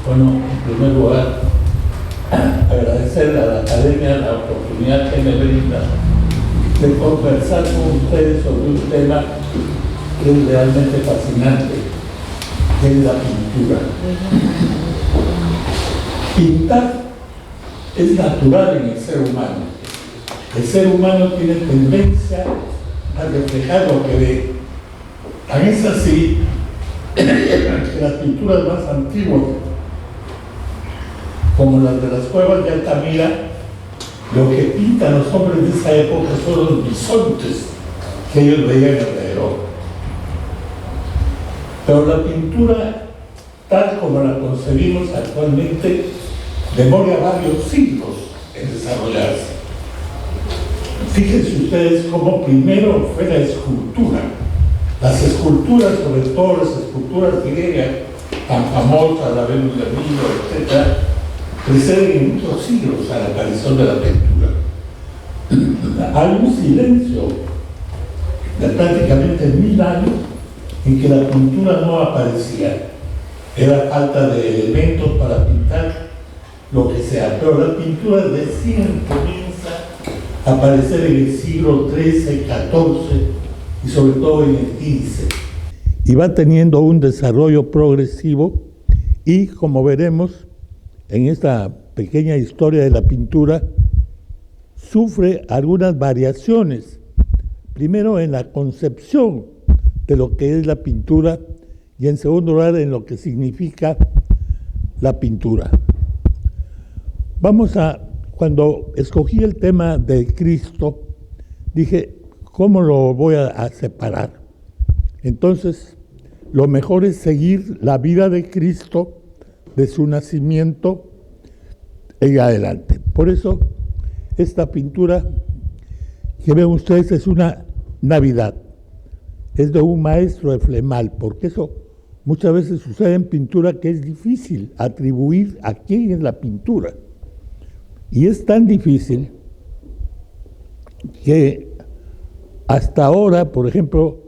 Bueno, en primer lugar, agradecer a la Academia la oportunidad que me brinda de conversar con ustedes sobre un tema que es realmente fascinante, que es la pintura. Pintar es natural en el ser humano. El ser humano tiene tendencia a reflejar lo que ve. Tan es así que las pinturas más antiguas, como las de las cuevas de Altamira, lo que pintan los hombres de esa época son los bisontes que ellos veían alrededor. Pero la pintura, tal como la concebimos actualmente, demora varios siglos en desarrollarse. Fíjense ustedes cómo primero fue la escultura. Las esculturas, sobre todo las esculturas griegas, tan famosas, la Venus de Milo, etc., preceden en muchos siglos a la aparición de la pintura. Hay un silencio de prácticamente 1000 años en que la pintura no aparecía. Era falta de elementos para pintar lo que sea, pero la pintura recién comienza a aparecer en el siglo XIII, XIV y sobre todo en el XV. Y va teniendo un desarrollo progresivo y, como veremos en esta pequeña historia de la pintura, sufre algunas variaciones. Primero en la concepción de lo que es la pintura y en segundo lugar en lo que significa la pintura. Cuando escogí el tema de Cristo, dije, ¿cómo lo voy a separar? Entonces, lo mejor es seguir la vida de Cristo, de su nacimiento en adelante. Por eso, esta pintura que ven ustedes es una Navidad. Es de un maestro de Flemal, porque eso muchas veces sucede en pintura que es difícil atribuir a quién es la pintura. Y es tan difícil que hasta ahora, por ejemplo,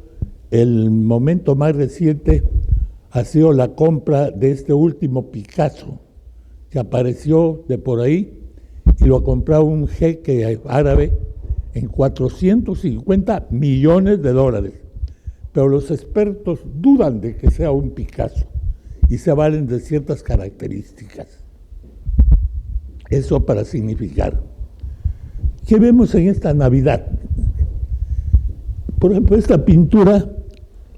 el momento más reciente ha sido la compra de este último Picasso, que apareció de por ahí y lo ha comprado un jeque árabe en $450 millones. Pero los expertos dudan de que sea un Picasso y se valen de ciertas características. Eso para significar. ¿Qué vemos en esta Navidad? Por ejemplo, esta pintura,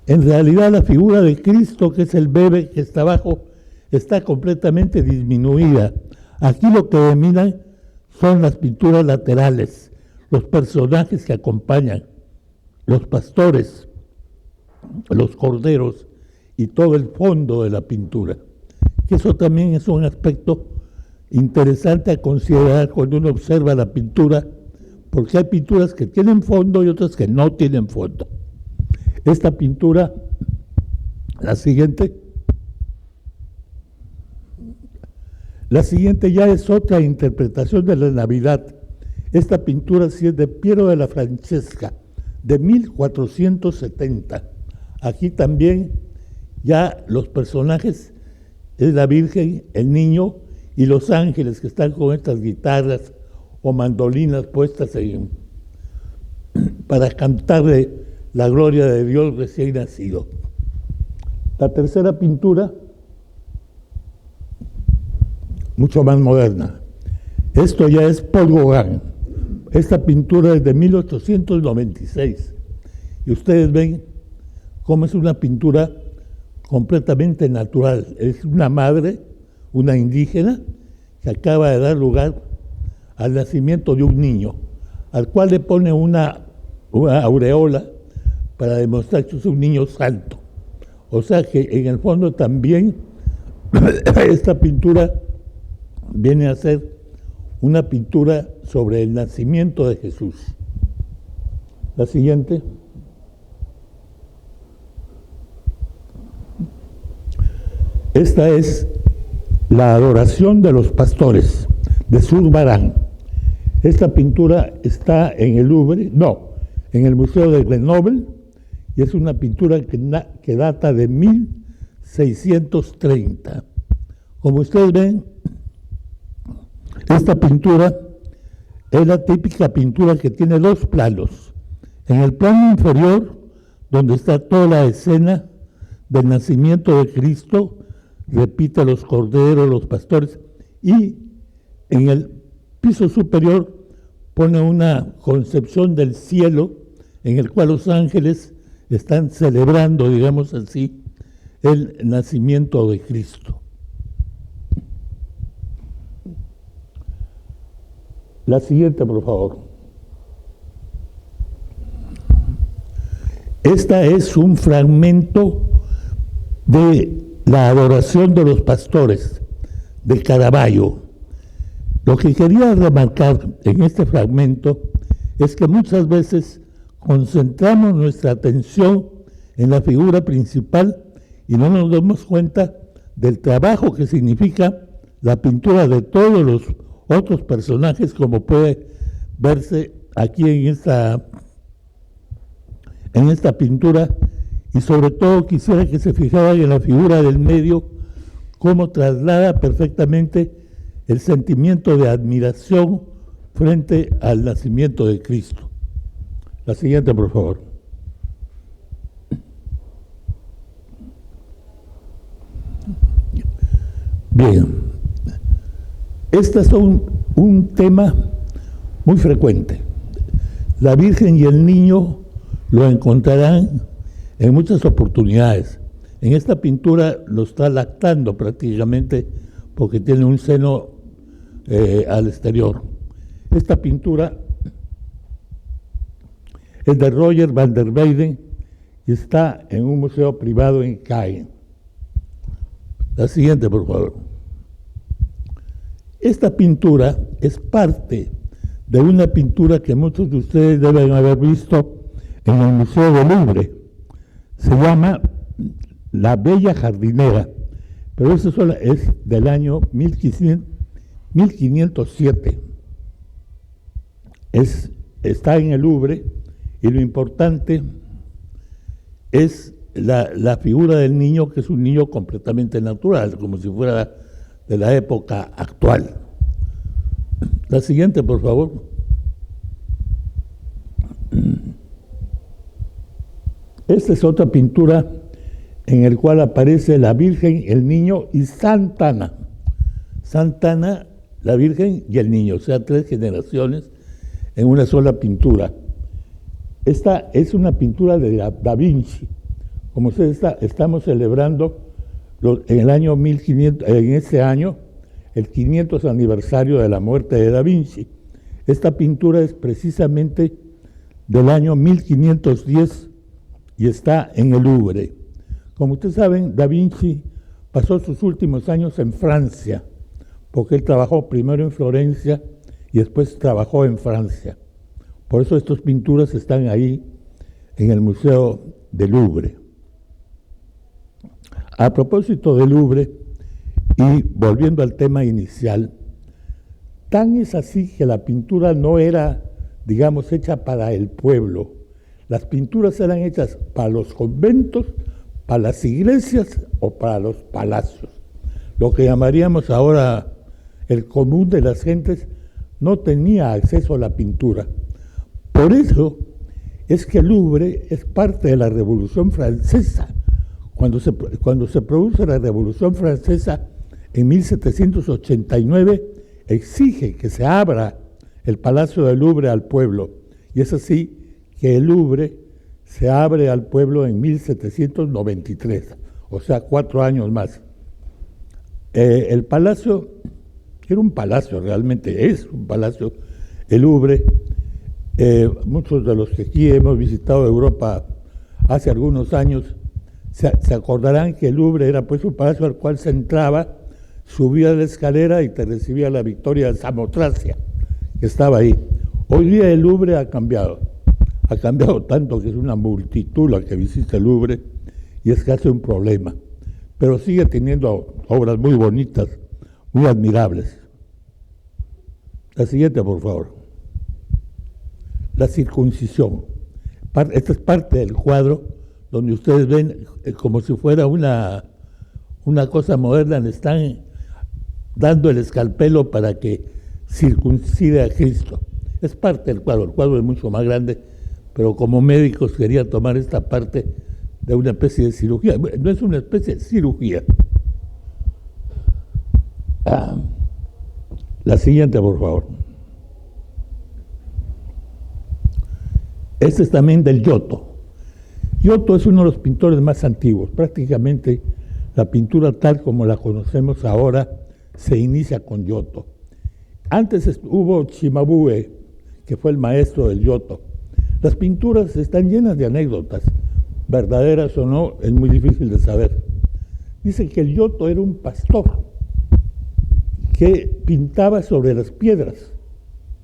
en realidad la figura de Cristo, que es el bebé que está abajo, está completamente disminuida. Aquí lo que dominan son las pinturas laterales, los personajes que acompañan, los pastores, los corderos y todo el fondo de la pintura. Que eso también es un aspecto interesante a considerar cuando uno observa la pintura, porque hay pinturas que tienen fondo y otras que no tienen fondo. Esta pintura, la siguiente ya es otra interpretación de la Navidad. Esta pintura sí es de Piero de la Francesca, de 1470. Aquí también ya los personajes es la Virgen, el niño y los ángeles que están con estas guitarras o mandolinas puestas para cantarle la gloria de Dios recién nacido. La tercera pintura, mucho más moderna. Esto ya es Paul Gauguin. Esta pintura es de 1896. Y ustedes ven cómo es una pintura completamente natural. Es una madre, una indígena, que acaba de dar lugar al nacimiento de un niño, al cual le pone una aureola para demostrar que es un niño santo. O sea que en el fondo también esta pintura viene a ser una pintura sobre el nacimiento de Jesús. La siguiente. Esta es la adoración de los pastores de Zurbarán. Esta pintura está en el Louvre, en el Museo de Grenoble, y es una pintura que data de 1630. Como ustedes ven, esta pintura es la típica pintura que tiene dos planos. En el plano inferior, donde está toda la escena del nacimiento de Cristo, repite los corderos, los pastores, y en el piso superior pone una concepción del cielo en el cual los ángeles están celebrando, digamos así, el nacimiento de Cristo. La siguiente, por favor. Esta es un fragmento de la adoración de los pastores de Caravaggio. Lo que quería remarcar en este fragmento es que muchas veces concentramos nuestra atención en la figura principal y no nos damos cuenta del trabajo que significa la pintura de todos los otros personajes, como puede verse aquí en esta pintura, y sobre todo quisiera que se fijaran en la figura del medio, cómo traslada perfectamente el sentimiento de admiración frente al nacimiento de Cristo. La siguiente, por favor. Bien, estas son un tema muy frecuente. La Virgen y el Niño lo encontrarán en muchas oportunidades. En esta pintura lo está lactando prácticamente porque tiene un seno al exterior. Esta pintura es de Roger van der Weyden y está en un museo privado en Caen. La siguiente, por favor. Esta pintura es parte de una pintura que muchos de ustedes deben haber visto en el Museo del Louvre. Se llama La Bella Jardinera, pero esta sola es del año 1507. Está en el Louvre y lo importante es la figura del niño, que es un niño completamente natural, como si fuera de la época actual. La siguiente, por favor. Esta es otra pintura en la cual aparece la Virgen, el niño y Santa Ana. Santa Ana, la Virgen y el niño, o sea, 3 generaciones en una sola pintura. Esta es una pintura de Da Vinci. Como ustedes estamos celebrando en el año 1500, en este año, el 500 aniversario de la muerte de Da Vinci. Esta pintura es precisamente del año 1510 y está en el Louvre. Como ustedes saben, Da Vinci pasó sus últimos años en Francia, porque él trabajó primero en Florencia y después trabajó en Francia. Por eso estas pinturas están ahí en el Museo del Louvre. A propósito del Louvre, y volviendo al tema inicial, tan es así que la pintura no era, digamos, hecha para el pueblo. Las pinturas eran hechas para los conventos, para las iglesias o para los palacios. Lo que llamaríamos ahora el común de las gentes no tenía acceso a la pintura. Por eso es que el Louvre es parte de la Revolución Francesa. Cuando se produce la Revolución Francesa en 1789, exige que se abra el Palacio del Louvre al pueblo. Y es así que el Louvre se abre al pueblo en 1793, o sea, 4 años más. El palacio era un palacio, realmente es un palacio, el Louvre. Muchos de los que aquí hemos visitado Europa hace algunos años se acordarán que el Louvre era pues un palacio al cual se entraba, subía la escalera y te recibía la Victoria de Samotracia, que estaba ahí. Hoy día el Louvre ha cambiado tanto que es una multitud la que visita el Louvre y es casi un problema, pero sigue teniendo obras muy bonitas, muy admirables. La siguiente, por favor. La circuncisión. Esta es parte del cuadro donde ustedes ven como si fuera una cosa moderna, están dando el escalpelo para que circuncide a Cristo. Es parte del cuadro, el cuadro es mucho más grande, pero como médicos quería tomar esta parte de una especie de cirugía. No es una especie de cirugía. La siguiente, por favor. Este es también del Giotto. Giotto es uno de los pintores más antiguos. Prácticamente la pintura tal como la conocemos ahora se inicia con Giotto. Antes hubo Cimabue, que fue el maestro del Giotto. Las pinturas están llenas de anécdotas, verdaderas o no, es muy difícil de saber. Dice que el Giotto era un pastor que pintaba sobre las piedras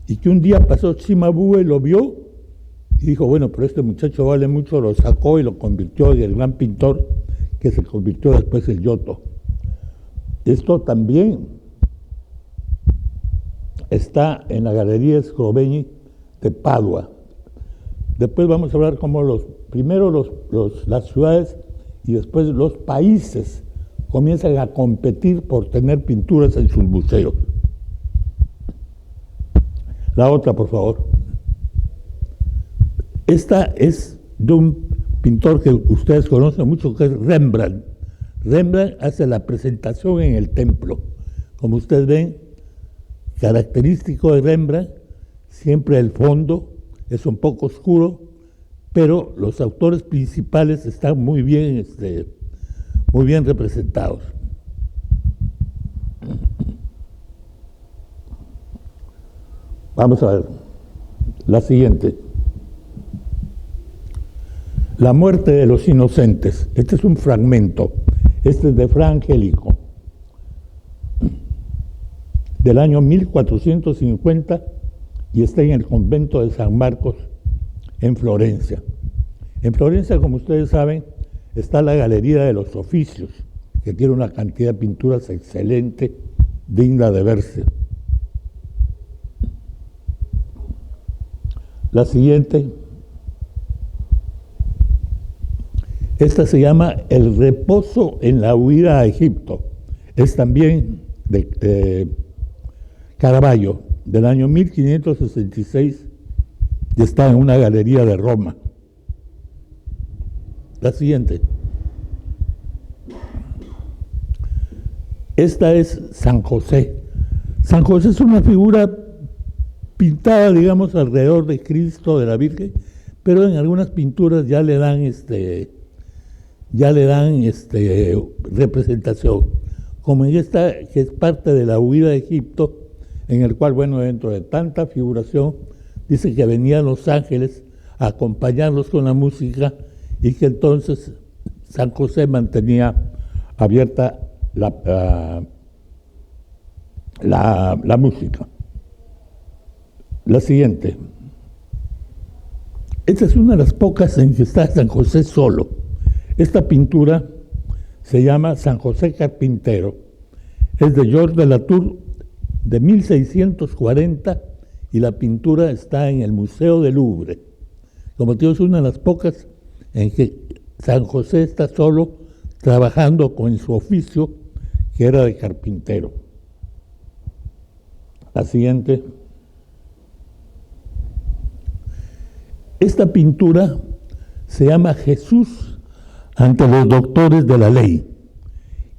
y que un día pasó Cimabue, lo vio y dijo, bueno, pero este muchacho vale mucho, lo sacó y lo convirtió en el gran pintor que se convirtió después en Giotto. Esto también está en la Galería Scrovegni de Padua. Después vamos a hablar cómo primero las ciudades y después los países comienzan a competir por tener pinturas en sus museos. La otra, por favor. Esta es de un pintor que ustedes conocen mucho, que es Rembrandt. Rembrandt hace la presentación en el templo. Como ustedes ven, característico de Rembrandt, siempre el fondo es un poco oscuro, pero los autores principales están muy bien representados. Vamos a ver la siguiente. La muerte de los inocentes. Este es un fragmento. Este es de Fra Angelico, del año 1450, y está en el convento de San Marcos, en Florencia. En Florencia, como ustedes saben, está la Galería de los Oficios, que tiene una cantidad de pinturas excelente, digna de verse. La siguiente. Esta se llama El reposo en la huida a Egipto. Es también de Caravaggio, del año 1566, y está en una galería de Roma. La siguiente. Esta es San José. San José es una figura pintada, digamos, alrededor de Cristo, de la Virgen, pero en algunas pinturas ya le dan representación, como en esta, que es parte de la huida de Egipto, en el cual, bueno, dentro de tanta figuración, dice que venían los ángeles a acompañarlos con la música y que entonces San José mantenía abierta la música. La siguiente. Esta es una de las pocas en que está San José solo. Esta pintura se llama San José Carpintero. Es de Georges de Latour, de 1640, y la pintura está en el Museo del Louvre. Como digo, es una de las pocas en que San José está solo trabajando con su oficio, que era de carpintero. La siguiente. Esta pintura se llama Jesús ante los doctores de la ley,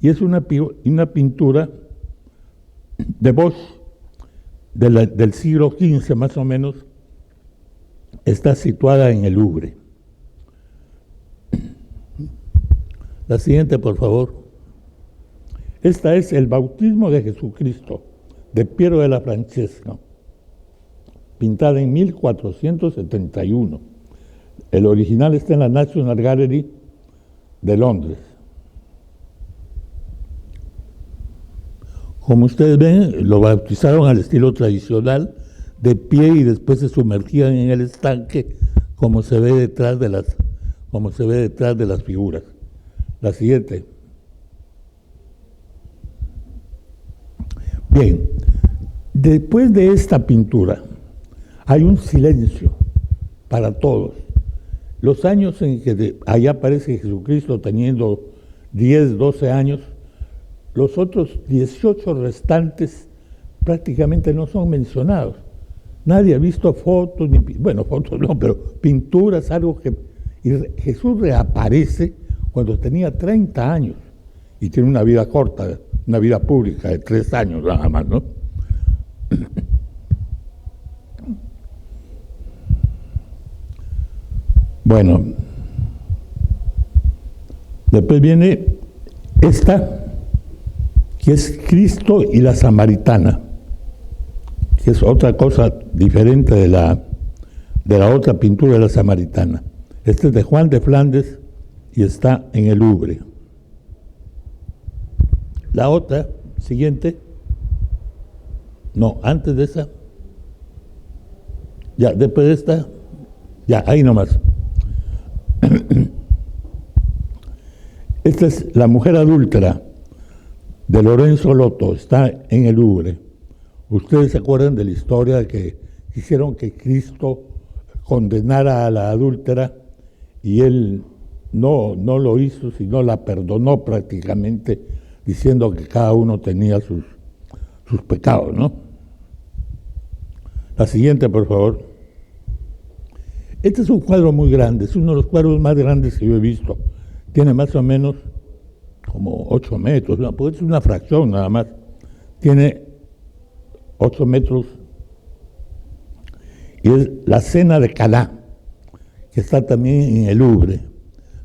y es una pintura de Bosch del siglo XV más o menos. Está situada en el Louvre. La siguiente, por favor. Esta es El bautismo de Jesucristo, de Piero della Francesca, pintada en 1471. El original está en la National Gallery de Londres. Como ustedes ven, lo bautizaron al estilo tradicional, de pie, y después se sumergían en el estanque, como se ve detrás de las figuras. La siguiente. Bien, después de esta pintura hay un silencio para todos. Los años en que allá aparece Jesucristo teniendo 10, 12 años, los otros 18 restantes prácticamente no son mencionados. Nadie ha visto fotos, bueno, fotos no, pero pinturas, algo que... Y Jesús reaparece cuando tenía 30 años y tiene una vida corta, una vida pública de 3 años nada más, ¿no? Bueno, después viene esta, que es Cristo y la Samaritana, que es otra cosa diferente de la otra pintura de la Samaritana. Este es de Juan de Flandes y está en el Louvre. La otra, siguiente, no, antes de esa, ya, después de esta, ya, ahí nomás. Esta es La mujer adúltera, de Lorenzo Lotto, está en el Louvre. Ustedes se acuerdan de la historia de que quisieron que Cristo condenara a la adúltera y él no lo hizo, sino la perdonó prácticamente, diciendo que cada uno tenía sus pecados, ¿no? La siguiente, por favor. Este es un cuadro muy grande, es uno de los cuadros más grandes que yo he visto. Tiene más o menos como 8 metros, ¿no? Porque es una fracción nada más. Tiene 8 metros y es la cena de Caná, que está también en el Louvre.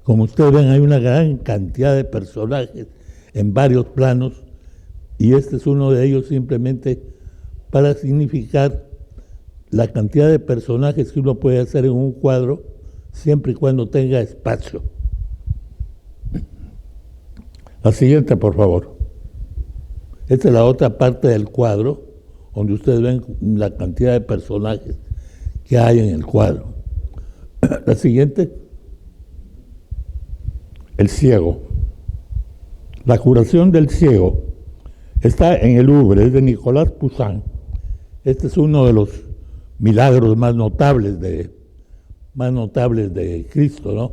Como ustedes ven, hay una gran cantidad de personajes en varios planos y este es uno de ellos simplemente para significar la cantidad de personajes que uno puede hacer en un cuadro siempre y cuando tenga espacio. La siguiente, por favor. Esta es la otra parte del cuadro, donde ustedes ven la cantidad de personajes que hay en el cuadro. La siguiente. El ciego. La curación del ciego está en el Louvre, es de Nicolas Poussin. Este es uno de los milagros más notables de Cristo, ¿no?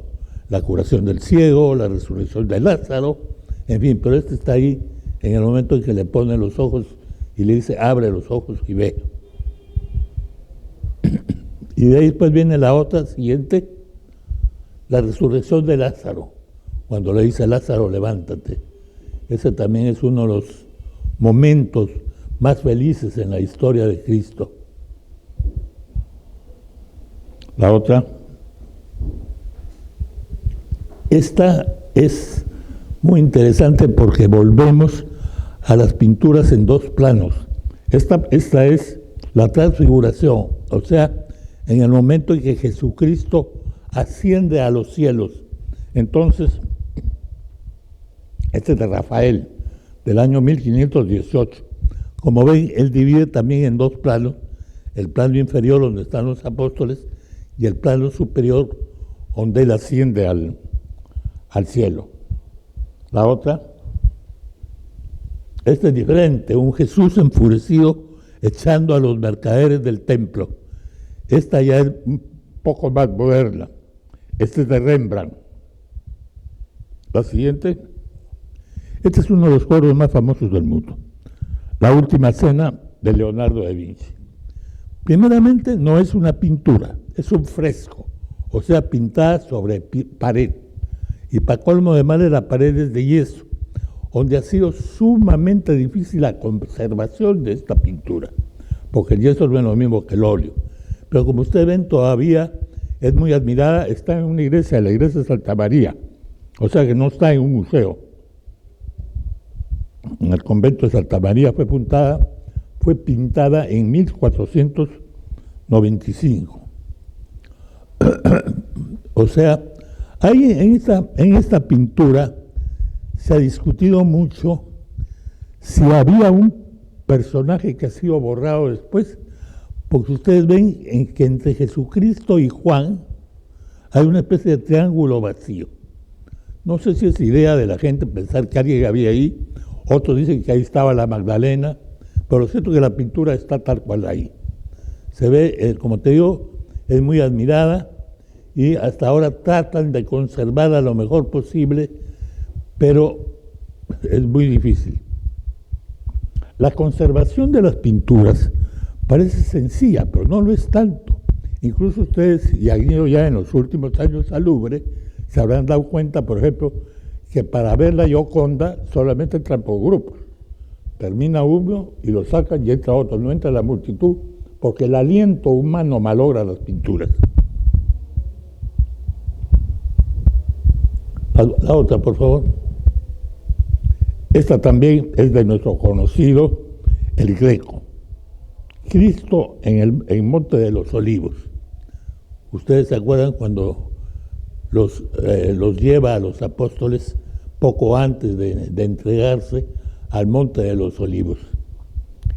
La curación del ciego, la resurrección de Lázaro, en fin, pero este está ahí en el momento en que le pone los ojos y le dice, abre los ojos y ve. Y de ahí después viene la otra siguiente, la resurrección de Lázaro, cuando le dice a Lázaro, levántate. Ese también es uno de los momentos más felices en la historia de Cristo. La otra. Esta es muy interesante porque volvemos a las pinturas en 2 planos. Esta es la transfiguración, o sea, en el momento en que Jesucristo asciende a los cielos. Entonces, este es de Rafael, del año 1518. Como ven, él divide también en 2 planos, el plano inferior donde están los apóstoles y el plano superior donde él asciende al cielo. La otra, este es diferente, un Jesús enfurecido echando a los mercaderes del templo. Esta ya es un poco más moderna. Este es de Rembrandt. La siguiente, este es uno de los cuadros más famosos del mundo. La última cena de Leonardo da Vinci. Primeramente, no es una pintura, es un fresco, o sea, pintada sobre pared. Y para colmo de mal, la pared es de yeso, donde ha sido sumamente difícil la conservación de esta pintura, porque el yeso no es lo mismo que el óleo. Pero como ustedes ven, todavía es muy admirada, está en una iglesia, la iglesia de Santa María, o sea que no está en un museo. En el convento de Santa María fue pintada en 1495. O sea, ahí en esta pintura se ha discutido mucho si había un personaje que ha sido borrado después, porque ustedes ven que entre Jesucristo y Juan hay una especie de triángulo vacío. No sé si es idea de la gente pensar que alguien había ahí, otros dicen que ahí estaba la Magdalena, pero lo cierto es que la pintura está tal cual ahí. Se ve, como te digo, es muy admirada y hasta ahora tratan de conservarla lo mejor posible, pero es muy difícil. La conservación de las pinturas parece sencilla, pero no lo es tanto. Incluso ustedes, y han ido ya en los últimos años al Louvre, se habrán dado cuenta, por ejemplo, que para ver la Gioconda solamente entran por grupos. Termina uno y lo sacan y entra otro, no entra la multitud, porque el aliento humano malogra las pinturas. La otra, por favor. Esta también es de nuestro conocido, el Greco. Cristo en el Monte de los Olivos. Ustedes se acuerdan cuando los lleva a los apóstoles poco antes de entregarse al Monte de los Olivos.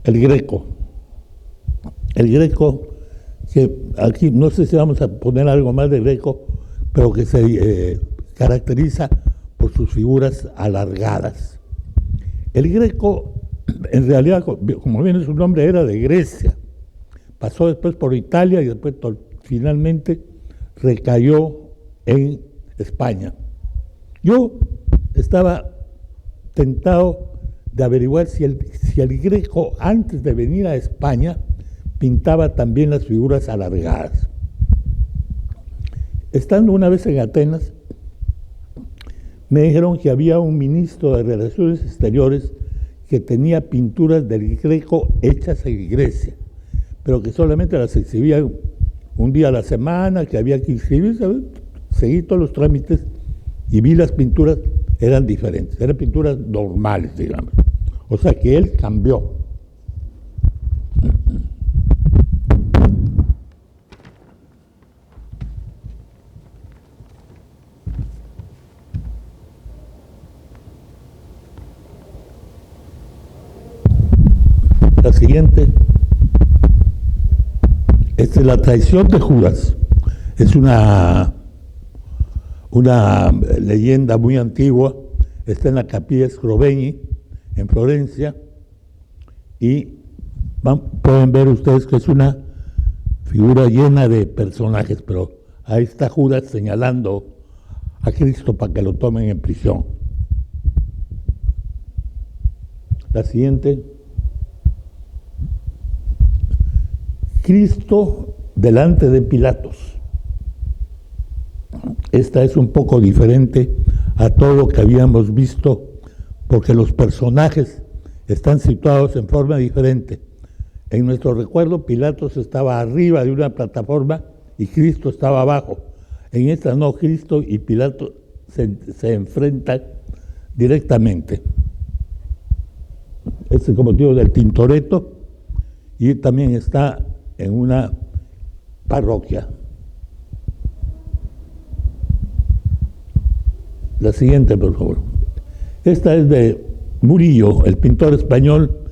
El Greco, que aquí no sé si vamos a poner algo más de Greco, pero que se caracteriza por sus figuras alargadas. El Greco, en realidad, como viene su nombre, era de Grecia, pasó después por Italia y después finalmente recayó en España. Yo estaba tentado de averiguar si el Greco, antes de venir a España, pintaba también las figuras alargadas. Estando una vez en Atenas, me dijeron que había un ministro de Relaciones Exteriores que tenía pinturas del Greco hechas en Grecia, pero que solamente las exhibían un día a la semana, que había que inscribirse, seguí todos los trámites y vi las pinturas, eran diferentes, eran pinturas normales, digamos. O sea que él cambió. La siguiente, esta es la traición de Judas. Es una leyenda muy antigua, está en la Capilla Scrovegni, en Florencia, y pueden ver ustedes que es una figura llena de personajes, pero ahí está Judas señalando a Cristo para que lo tomen en prisión. La siguiente. Cristo delante de Pilatos. Esta es un poco diferente a todo lo que habíamos visto, porque los personajes están situados en forma diferente. En nuestro recuerdo, Pilatos estaba arriba de una plataforma y Cristo estaba abajo. En esta no, Cristo y Pilatos se enfrentan directamente. Este es como motivo del Tintoretto, y también está en una parroquia. La siguiente, por favor. Esta es de Murillo, el pintor español.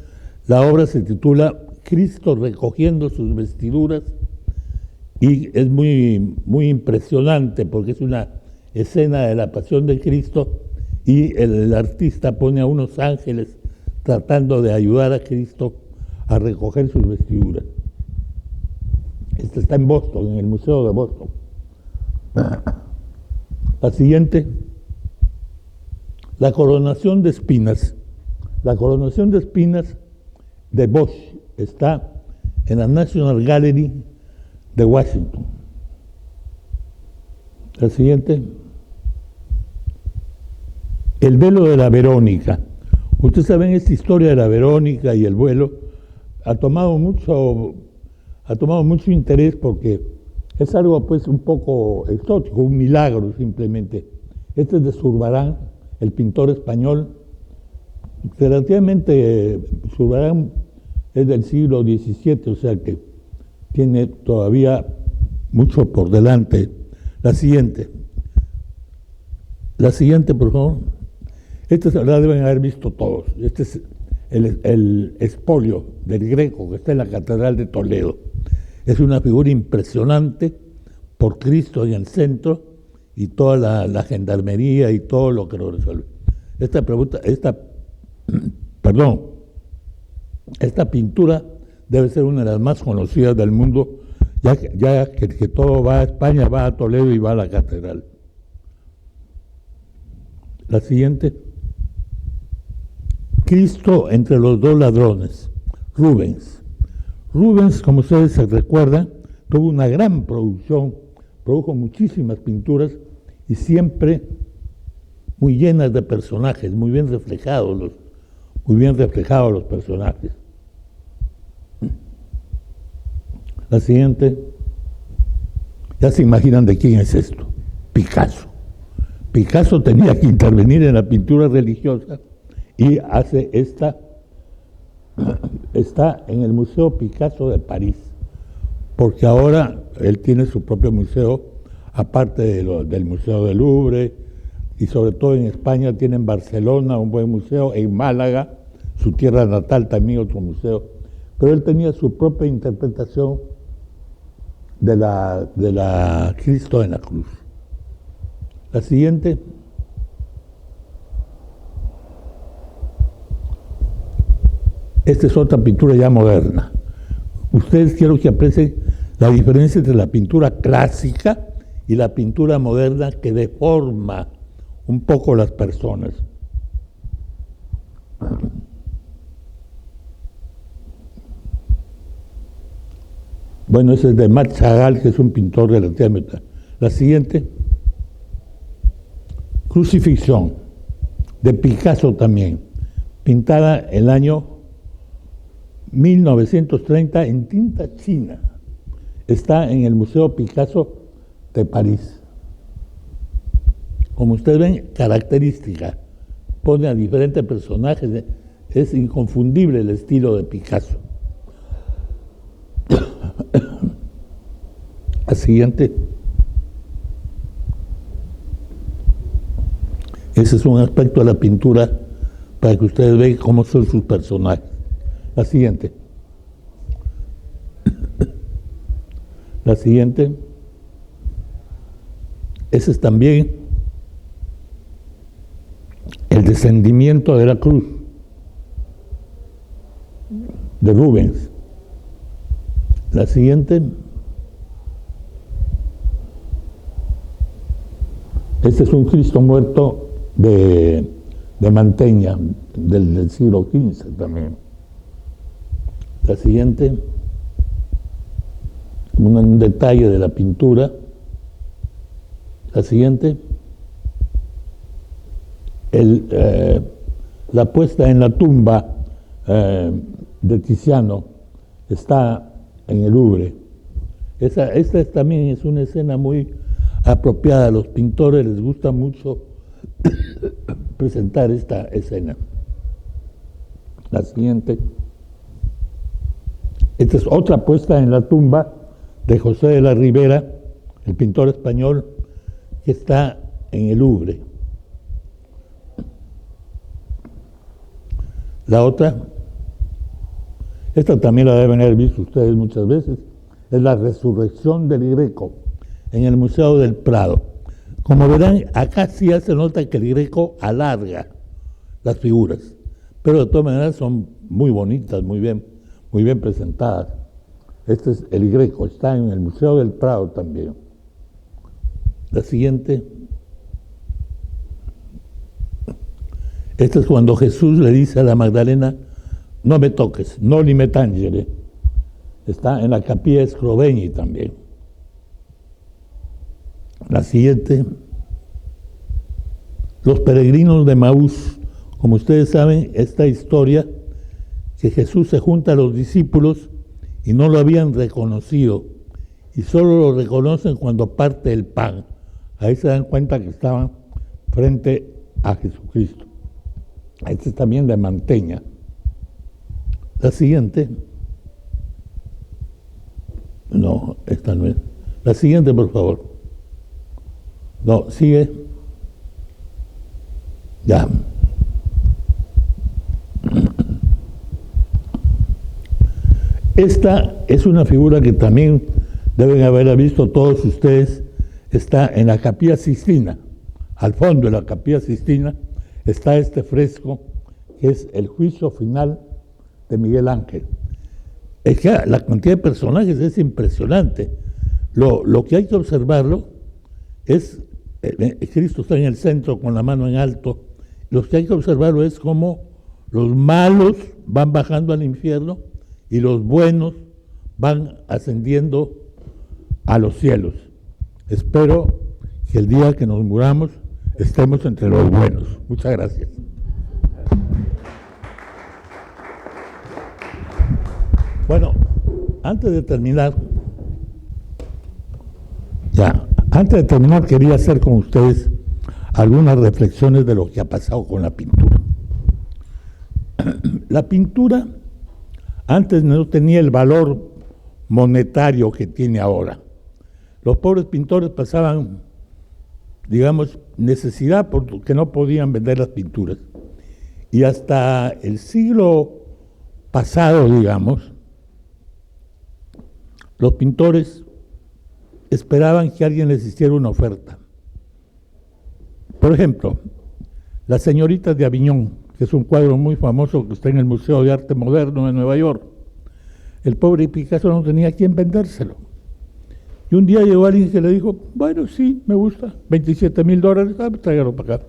La obra se titula Cristo recogiendo sus vestiduras y es muy, muy impresionante porque es una escena de la pasión de Cristo y el artista pone a unos ángeles tratando de ayudar a Cristo a recoger sus vestiduras. Esta está en Boston, en el Museo de Boston. La siguiente, la coronación de espinas. La coronación de espinas de Bosch está en la National Gallery de Washington. La siguiente, el velo de la Verónica. Ustedes saben, esta historia de la Verónica y el vuelo ha tomado mucho interés porque es algo pues un poco exótico, un milagro simplemente. Este es de Zurbarán, el pintor español. Relativamente Zurbarán es del siglo XVII, o sea que tiene todavía mucho por delante. La siguiente, por favor. Esta la deben haber visto todos. Este es el espolio del Greco que está en la Catedral de Toledo. Es una figura impresionante por Cristo en el centro y toda la gendarmería y todo lo que lo resuelve. Esta pintura debe ser una de las más conocidas del mundo, ya que todo va a España, va a Toledo y va a la catedral. La siguiente. Cristo entre los dos ladrones, Rubens. Rubens, como ustedes se recuerdan, tuvo una gran producción, produjo muchísimas pinturas y siempre muy llenas de personajes, muy bien reflejados los personajes. La siguiente, ya se imaginan de quién es esto, Picasso. Picasso tenía que intervenir en la pintura religiosa y hace esta, está en el Museo Picasso de París, porque ahora él tiene su propio museo, aparte del Museo del Louvre, y sobre todo en España tiene en Barcelona un buen museo, en Málaga, su tierra natal, también otro museo, pero él tenía su propia interpretación de la Cristo en la cruz. La siguiente. Esta es otra pintura ya moderna. Ustedes quiero que aprecien la diferencia entre la pintura clásica y la pintura moderna que deforma un poco las personas. Bueno, ese es de Marc Chagall, que es un pintor relativamente. La siguiente, Crucifixión, de Picasso también, pintada el año 1930 en tinta china. Está en el Museo Picasso de París. Como ustedes ven, característica, pone a diferentes personajes, es inconfundible el estilo de Picasso. La siguiente. Ese es un aspecto de la pintura para que ustedes vean cómo son sus personajes. La siguiente. La siguiente. Ese es también el descendimiento de la cruz de Rubens. La siguiente. Este es un Cristo muerto de Mantegna, del siglo XV también. La siguiente, un detalle de la pintura. La siguiente, la puesta en la tumba de Tiziano está en el Louvre. Esta también es una escena muy apropiada. A los pintores les gusta mucho presentar esta escena. La siguiente. Esta es otra puesta en la tumba de José de la Ribera, el pintor español, que está en el Louvre. La otra, esta también la deben haber visto ustedes muchas veces, es la Resurrección del Greco en el Museo del Prado. Como verán, acá sí ya se nota que el Greco alarga las figuras, pero de todas maneras son muy bonitas, muy bien presentadas. Este es el Greco, está en el Museo del Prado también. La siguiente. Esta es cuando Jesús le dice a la Magdalena: no me toques, no li me tangere. Está en la Capilla Scrovegni también. La siguiente. Los peregrinos de Maús. Como ustedes saben, esta historia que Jesús se junta a los discípulos y no lo habían reconocido, y solo lo reconocen cuando parte el pan. Ahí se dan cuenta que estaban frente a Jesucristo. Este es también de Mantegna. La siguiente. No, esta no es. La siguiente, por favor. No, sigue. Ya. Esta es una figura que también deben haberla visto todos ustedes. Está en la Capilla Sistina. Al fondo de la Capilla Sistina está este fresco que es el juicio final de Miguel Ángel. Es que la cantidad de personajes es impresionante. Lo que hay que observarlo es, Cristo está en el centro con la mano en alto. Lo que hay que observarlo es cómo Los malos van bajando al infierno y los buenos van ascendiendo a los cielos. Espero que el día que nos muramos estemos entre los buenos. Muchas gracias. Bueno, antes de terminar quería hacer con ustedes algunas reflexiones de lo que ha pasado con la pintura. La pintura antes no tenía el valor monetario que tiene ahora. Los pobres pintores pasaban, digamos, necesidad porque no podían vender las pinturas. Y hasta el siglo pasado, digamos, los pintores esperaban que alguien les hiciera una oferta. Por ejemplo, Las señoritas de Aviñón, que es un cuadro muy famoso que está en el Museo de Arte Moderno de Nueva York. El pobre Picasso no tenía a quién vendérselo. Y un día llegó alguien que le dijo, bueno, sí, me gusta, $27,000, tráigalo para acá.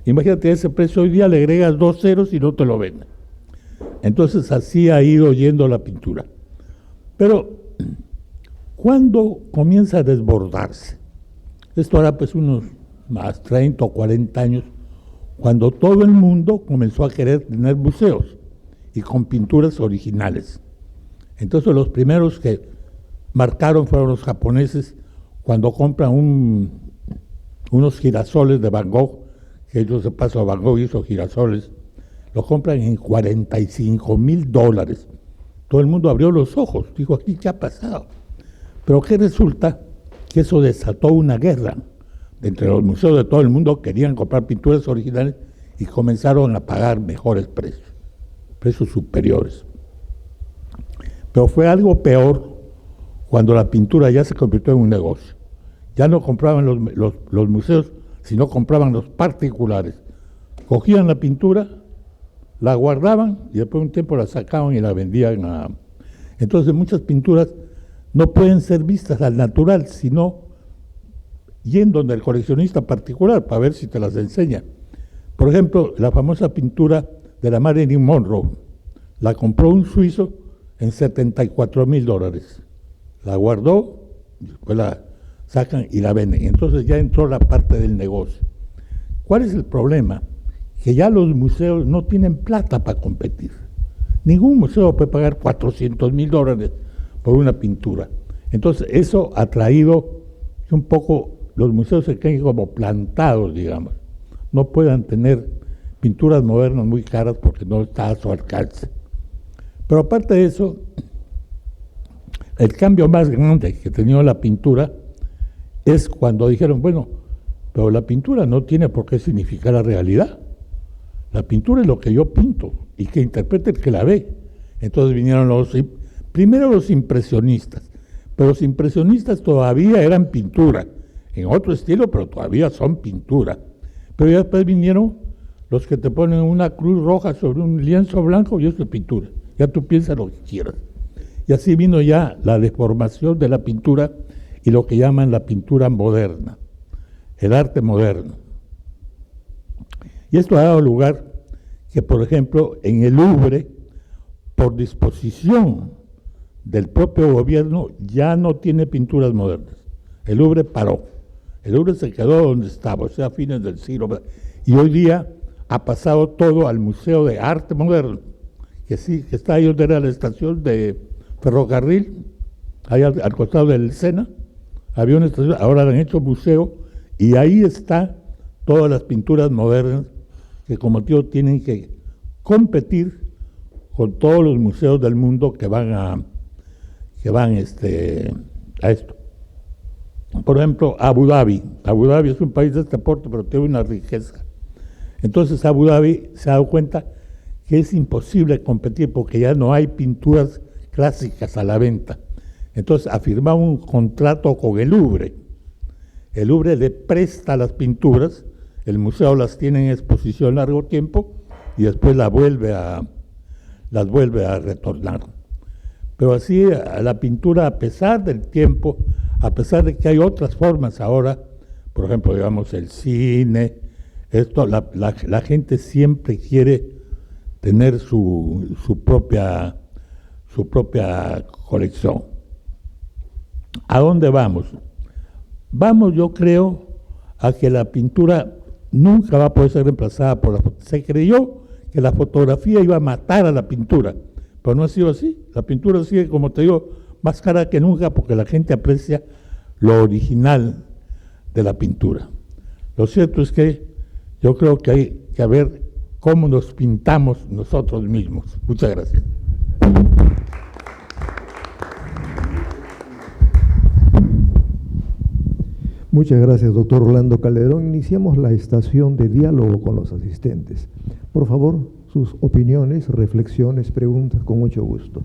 Imagínate ese precio, hoy día le agregas 2 ceros y no te lo venden. Entonces así ha ido yendo la pintura. Pero, ¿cuándo comienza a desbordarse? Esto hará pues unos más 30 o 40 años, cuando todo el mundo comenzó a querer tener museos y con pinturas originales. Entonces los primeros que marcaron fueron los japoneses cuando compran unos girasoles de Van Gogh, que ellos de paso Van Gogh hizo girasoles, los compran en $45,000. Todo el mundo abrió los ojos, dijo, ¿aquí qué ha pasado? Pero ¿qué resulta? Que eso desató una guerra. Entre los museos de todo el mundo querían comprar pinturas originales y comenzaron a pagar mejores precios superiores. Pero fue algo peor cuando la pintura ya se convirtió en un negocio. Ya no compraban los museos, sino compraban los particulares. Cogían la pintura, la guardaban y después de un tiempo la sacaban y la vendían. Entonces muchas pinturas no pueden ser vistas al natural, sino yendo del coleccionista particular para ver si te las enseña. Por ejemplo, la famosa pintura de la Marilyn Monroe, la compró un suizo en $74,000. La guardó, después la sacan y la venden. Entonces ya entró la parte del negocio. ¿Cuál es el problema? Que ya los museos no tienen plata para competir. Ningún museo puede pagar $400,000 por una pintura. Entonces eso ha traído que un poco los museos se queden como plantados, digamos. No puedan tener pinturas modernas muy caras porque no está a su alcance. Pero aparte de eso, el cambio más grande que tenía la pintura es cuando dijeron, bueno, pero la pintura no tiene por qué significar la realidad. La pintura es lo que yo pinto y que interprete el que la ve. Entonces vinieron primero los impresionistas, pero los impresionistas todavía eran pintura, en otro estilo, pero todavía son pintura. Pero ya después vinieron los que te ponen una cruz roja sobre un lienzo blanco y eso es pintura. Ya tú piensas lo que quieras. Y así vino ya la deformación de la pintura y lo que llaman la pintura moderna, el arte moderno. Y esto ha dado lugar que, por ejemplo, en el Louvre, por disposición del propio gobierno, ya no tiene pinturas modernas. El Louvre paró. El Louvre se quedó donde estaba, o sea, a fines del siglo. Y hoy día ha pasado todo al Museo de Arte Moderno, que sí, que está ahí donde era la estación de ferrocarril, ahí al costado del Sena. Había una estación, ahora la han hecho museo, y ahí están todas las pinturas modernas que como tío tienen que competir con todos los museos del mundo que van a esto. Por ejemplo, Abu Dhabi. Abu Dhabi es un país de este porte, pero tiene una riqueza. Entonces Abu Dhabi se ha dado cuenta que es imposible competir porque ya no hay pinturas clásicas a la venta. Entonces ha firmado un contrato con el Louvre. El Louvre le presta las pinturas, el museo las tiene en exposición largo tiempo y después las vuelve a retornar. Pero así la pintura, a pesar del tiempo, a pesar de que hay otras formas ahora, por ejemplo, digamos el cine, la gente siempre quiere tener su propia colección. ¿A dónde vamos? Vamos, yo creo, a que la pintura nunca va a poder ser reemplazada por la fotografía. Se creyó que la fotografía iba a matar a la pintura, pero no ha sido así. La pintura sigue, como te digo, más cara que nunca porque la gente aprecia lo original de la pintura. Lo cierto es que yo creo que hay que ver cómo nos pintamos nosotros mismos. Muchas gracias. Muchas gracias, doctor Orlando Calderón. Iniciamos la estación de diálogo con los asistentes. Por favor, sus opiniones, reflexiones, preguntas, con mucho gusto.